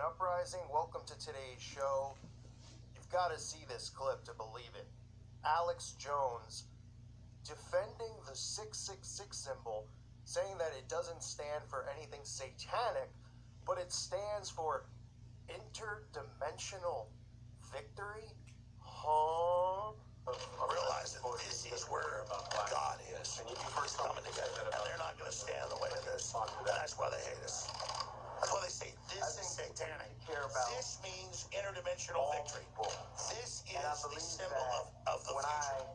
Uprising, welcome to today's show. You've got to see this clip to believe it. Alex Jones defending the 666 symbol, saying that it doesn't stand for anything satanic, but it stands for interdimensional victory? Huh? Realize that this is where God is. He's coming together, and they're not going to stand in the way of this. And that's why they hate us. That's why they say this is satanic. This means interdimensional victory. This is the symbol of the future.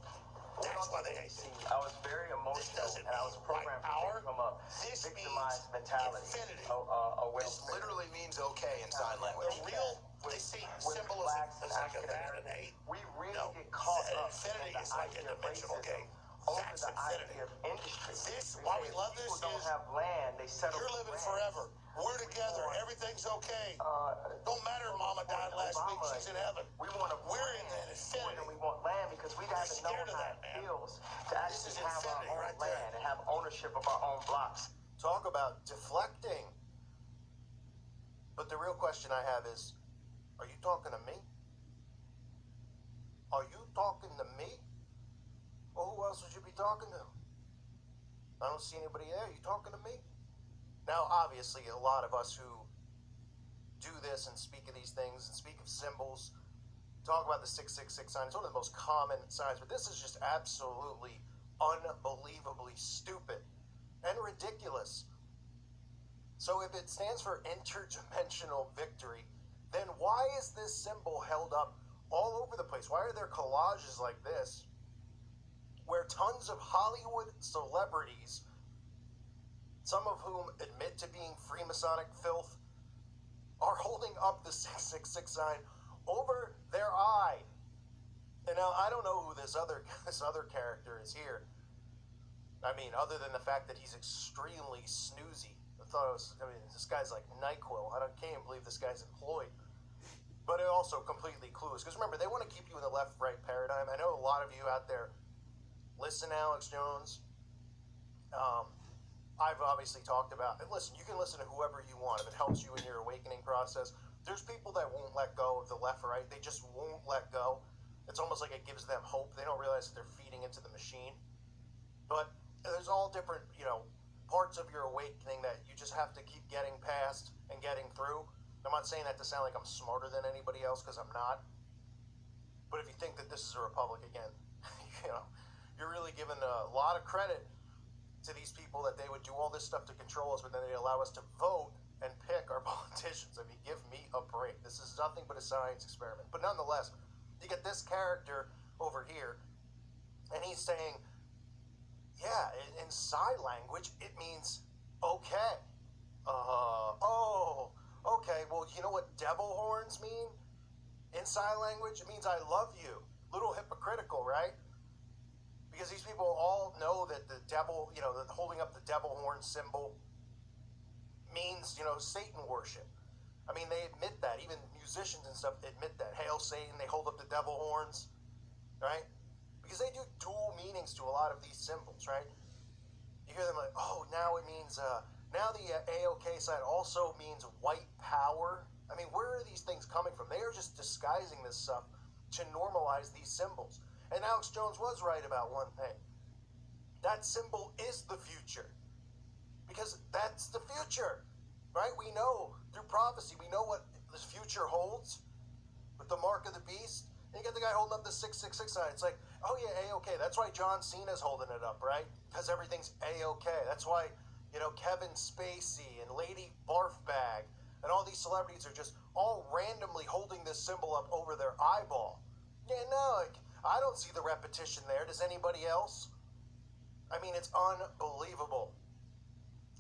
That's why they hate it. I was very emotional. This doesn't and I was mean white programmed power. from a This victimized means mentality. infinity. This literally means okay in sign The language. real, they see symbolism as like a bad and hate. We really No, get caught up infinity in the is like a idea of dimensional racism game. over That's the infinity. idea of industry. This, why we love this People don't is have land, they settle you're for living land. forever. We're together. Everything's okay. Don't matter. Mama died last week. She's in heaven. We want to We're in that infinity. We want land because we haven't known scared of how that, it man. feels to This is actually have our infinity own right there. land and have ownership of our own blocks. Talk about deflecting. But the real question I have is, are you talking to me? Are you talking to me? Well, who else would you be talking to? I don't see anybody there. Are you talking to me? Now, obviously, a lot of us who do this and speak of these things and speak of symbols, talk about the 666 sign. It's one of the most common signs, but this is just absolutely unbelievably stupid and ridiculous. So if it stands for interdimensional victory, then why is this symbol held up all over the place? Why are there collages like this where tons of Hollywood celebrities, some of whom admit to being Freemasonic filth, are holding up the 666 sign over their eye? And now I don't know who this other character is here. I mean, other than the fact that he's extremely snoozy. This guy's like NyQuil. Can't even believe this guy's employed. But it also completely clueless. Because remember, they want to keep you in the left-right paradigm. I know a lot of you out there listen, Alex Jones. I've obviously talked about, and listen, you can listen to whoever you want if it helps you in your awakening process. There's people that won't let go of the left or right. They just won't let go. It's almost like it gives them hope. They don't realize that they're feeding into the machine. But there's all different, parts of your awakening that you just have to keep getting past and getting through. I'm not saying that to sound like I'm smarter than anybody else, because I'm not. But if you think that this is a republic again, you're really giving a lot of credit to these people that they would do all this stuff to control us, but then they allow us to vote and pick our politicians. I mean, give me a break. This is nothing but a science experiment. But nonetheless, you get this character over here, and he's saying, yeah, in sign language, it means okay. Okay. Well, you know what devil horns mean? In sign language, it means I love you. Little hypocritical, right? Because these people all know that the devil, that holding up the devil horn symbol means, Satan worship. I mean, they admit that. Even musicians and stuff admit that. Hail Satan, they hold up the devil horns, right? Because they do dual meanings to a lot of these symbols, right? You hear them like, oh, now it means, now the AOK side also means white power. I mean, where are these things coming from? They are just disguising this stuff to normalize these symbols. And Alex Jones was right about one thing. That symbol is the future. Because that's the future, right? We know through prophecy, we know what this future holds with the mark of the beast. And you get the guy holding up the 666 sign. It's like, oh yeah, A-OK. That's why John Cena's holding it up, right? Because everything's A-OK. That's why, Kevin Spacey and Lady Barfbag and all these celebrities are just all randomly holding this symbol up over their eyeball. Yeah, no, I don't see the repetition there. Does anybody else? I mean, it's unbelievable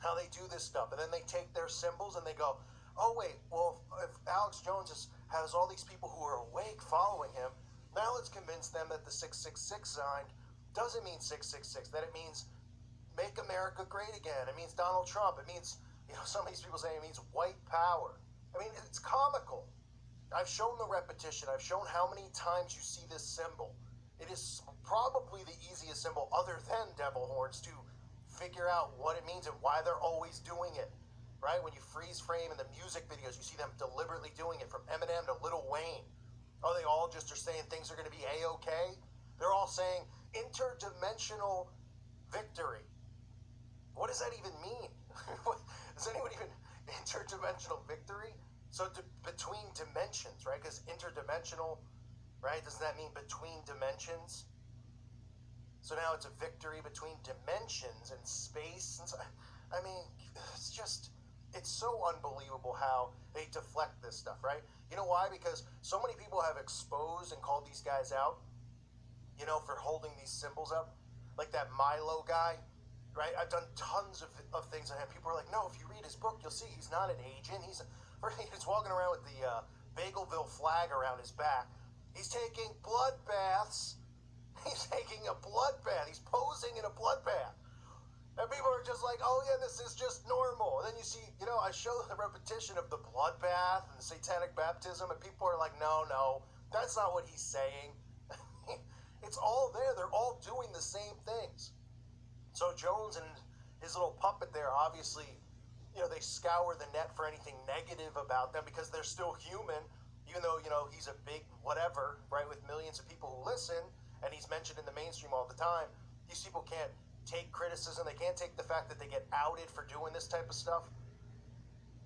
how they do this stuff. And then they take their symbols and they go, oh, wait, well, if Alex Jones has all these people who are awake following him, now let's convince them that the 666 sign doesn't mean 666, that it means make America great again. It means Donald Trump. It means, some of these people say it means white power. I mean, it's comical. I've shown the repetition. I've shown how many times you see this symbol. It is probably the easiest symbol other than devil horns to figure out what it means and why they're always doing it. right? When you freeze frame in the music videos, you see them deliberately doing it from Eminem to Lil Wayne. Oh, they all just are saying things are going to be A-okay? They're all saying interdimensional victory. What does that even mean? Does anyone even interdimensional victory? So between dimensions, right? Because interdimensional, right? Doesn't that mean between dimensions? So now it's a victory between dimensions and space. And so, I mean, it's so unbelievable how they deflect this stuff, right? You know why? Because so many people have exposed and called these guys out, for holding these symbols up. Like that Milo guy, right? I've done tons of things on him. People are like, no, if you read his book, you'll see he's not an agent. He's walking around with the Bagelville flag around his back. He's taking blood baths. He's taking a blood bath. He's posing in a blood bath. And people are just like, oh yeah, this is just normal. And then you see, I show the repetition of the blood bath and the satanic baptism, and people are like, no, that's not what he's saying. It's all there. They're all doing the same things. So Jones and his little puppet there, obviously, they scour the net for anything negative about them because they're still human, even though, he's a big whatever, right, with millions of people who listen, and he's mentioned in the mainstream all the time. These people can't take criticism. They can't take the fact that they get outed for doing this type of stuff.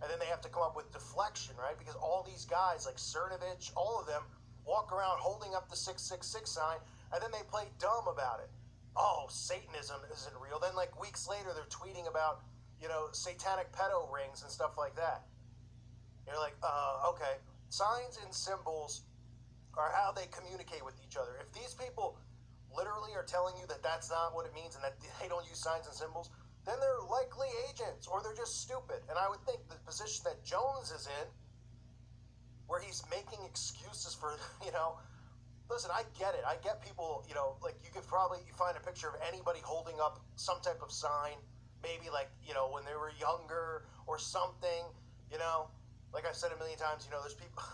And then they have to come up with deflection, right? Because all these guys, like Cernovich, all of them, walk around holding up the 666 sign, and then they play dumb about it. Oh, Satanism isn't real. Then, like, weeks later, they're tweeting about, satanic pedo rings and stuff like that. You're like, okay. Signs and symbols are how they communicate with each other. If these people literally are telling you that that's not what it means and that they don't use signs and symbols, then they're likely agents or they're just stupid. And I would think the position that Jones is in, where he's making excuses for, listen, I get it. I get people, like you could probably find a picture of anybody holding up some type of sign, maybe like, when they were younger or something, like I've said a million times, there's people,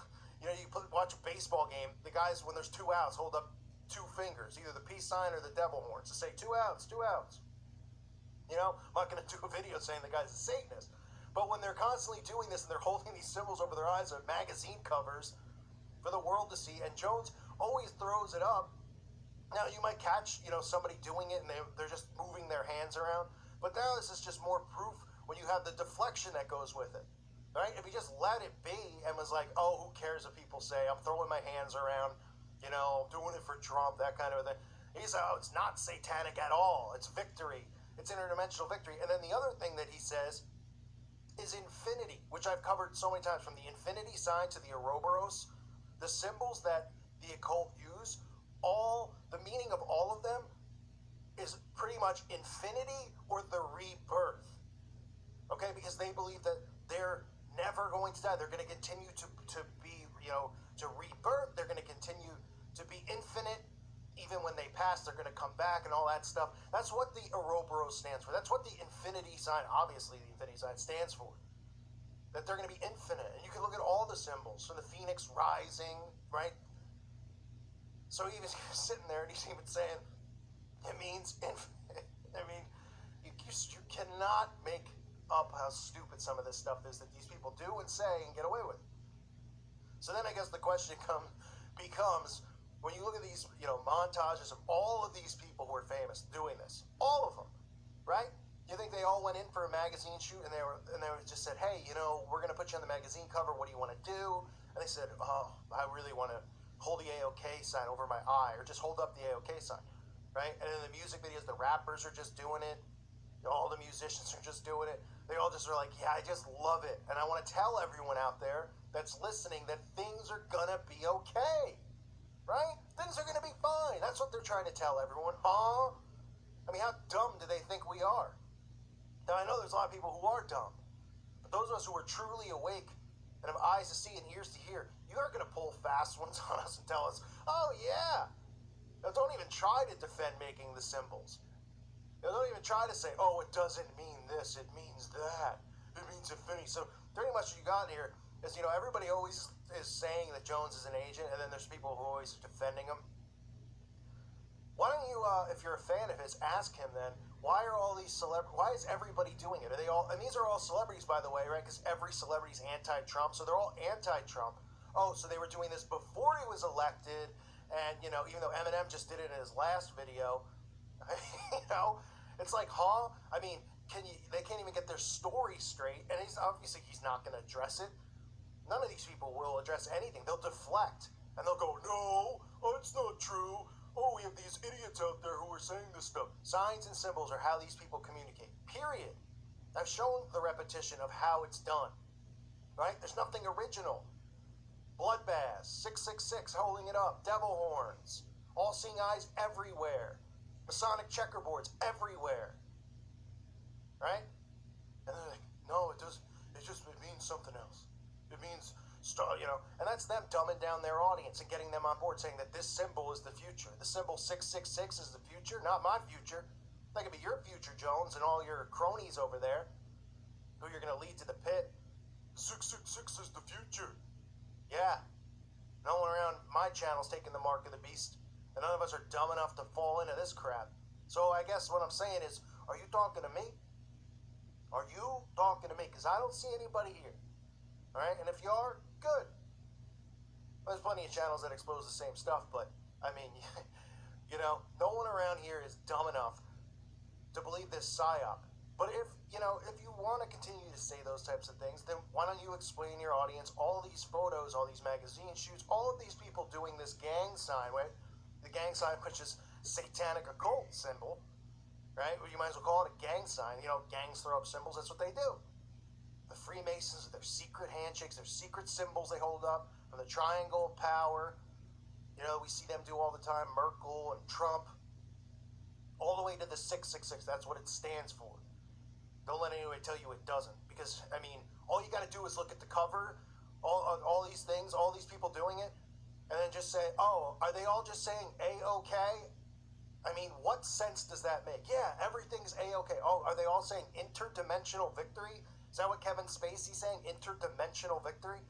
you watch a baseball game, the guys, when there's 2 outs, hold up 2 fingers, either the peace sign or the devil horns to say 2 outs, 2 outs. I'm not going to do a video saying the guy's a Satanist. But when they're constantly doing this and they're holding these symbols over their eyes on magazine covers for the world to see, and Jones always throws it up. Now, you might catch, somebody doing it and they're just moving their hands around. But now this is just more proof when you have the deflection that goes with it. Right? If he just let it be and was like, oh, who cares what people say? I'm throwing my hands around, doing it for Trump, that kind of a thing. He's like, oh, it's not satanic at all. It's victory. It's interdimensional victory. And then the other thing that he says is infinity, which I've covered so many times, from the infinity sign to the Ouroboros, the symbols that the occult use, the meaning of all of them is pretty much infinity or the rebirth. Okay? Because they believe that they're never going to die. They're going to continue to be, to rebirth. They're going to continue to be infinite. Even when they pass, they're going to come back and all that stuff. That's what the Ouroboros stands for. That's what the infinity sign, obviously the infinity sign, stands for. That they're going to be infinite. And you can look at all the symbols, from the phoenix rising, right? So he was sitting there and he's even saying, it means infinite. I mean, you cannot make up how stupid some of this stuff is that these people do and say and get away with. So then I guess the question becomes, when you look at these, montages of all of these people who are famous doing this, all of them, right? You think they all went in for a magazine shoot and they just said, hey, we're going to put you on the magazine cover. What do you want to do? And they said, oh, I really want to hold the A-OK sign over my eye, or just hold up the A-OK sign, right? And in the music videos, the rappers are just doing it. All the musicians are just doing it. They all just are like, yeah, I just love it. And I want to tell everyone out there that's listening that things are going to be okay. Right? Things are going to be fine. That's what they're trying to tell everyone. Huh? I mean, how dumb do they think we are? Now, I know there's a lot of people who are dumb. But those of us who are truly awake and have eyes to see and ears to hear, you aren't going to pull fast ones on us and tell us, oh, yeah. Now, don't even try to defend making the symbols. Now, don't even try to say, oh, it doesn't mean this, it means that. It means infinity. So, pretty much what you got here is, everybody always is saying that Jones is an agent, and then there's people who are always defending him. Why don't you, if you're a fan of his, ask him then, why are all these why is everybody doing it? Are they all, and these are all celebrities, by the way, right? Because every celebrity's anti-Trump, so they're all anti-Trump. Oh, so they were doing this before he was elected, and, you know, even though Eminem just did it in his last video, you know, it's like, huh? I mean, they can't even get their story straight, and he's not going to address it. None of these people will address anything. They'll deflect, and they'll go, no, oh, it's not true. Oh, we have these idiots out there who are saying this stuff. Signs and symbols are how these people communicate, period. I've shown the repetition of how it's done, right? There's nothing original. Bloodbath, 666, holding it up, devil horns, all-seeing eyes everywhere, Masonic checkerboards everywhere, right? And they're like, no, it doesn't. It means something else. It means, you know, and that's them dumbing down their audience and getting them on board, saying that this symbol is the future. The symbol 666 is the future, not my future. That could be your future, Jones, and all your cronies over there, who you're going to lead to the pit. 666 is the future. Yeah. No one around my channel's taking the mark of the beast, and none of us are dumb enough to fall into this crap. So I guess what I'm saying is, are you talking to me? Are you talking to me? Because I don't see anybody here. All right? And if you are, good. There's plenty of channels that expose the same stuff, but, I mean, you know, no one around here is dumb enough to believe this psyop. But if, you know, if you want to continue to say those types of things, then why don't you explain to your audience all these photos, all these magazine shoots, all of these people doing this gang sign, right? The gang sign, which is satanic occult symbol, right? Well, you might as well call it a gang sign. You know, gangs throw up symbols. That's what they do. The Freemasons, their secret handshakes, their secret symbols they hold up from the triangle of power. You know, we see them do all the time, Merkel and Trump, all the way to the 666. That's what it stands for. Don't let anybody tell you it doesn't. Because, I mean, all you got to do is look at the cover, all these things, all these people doing it, and then just say, oh, are they all just saying A-OK? I mean, what sense does that make? Yeah, everything's A-OK. Oh, are they all saying interdimensional victory? Is that what Kevin Spacey's saying? Interdimensional victory?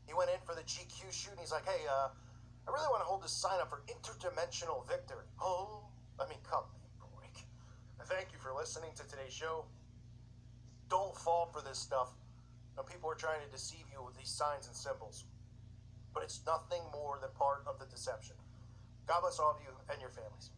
He went in for the GQ shoot, and he's like, hey, I really want to hold this sign up for interdimensional victory. Oh, I mean, come on, break. And thank you for listening to today's show. Don't fall for this stuff. Now, people are trying to deceive you with these signs and symbols. But it's nothing more than part of the deception. God bless all of you and your families.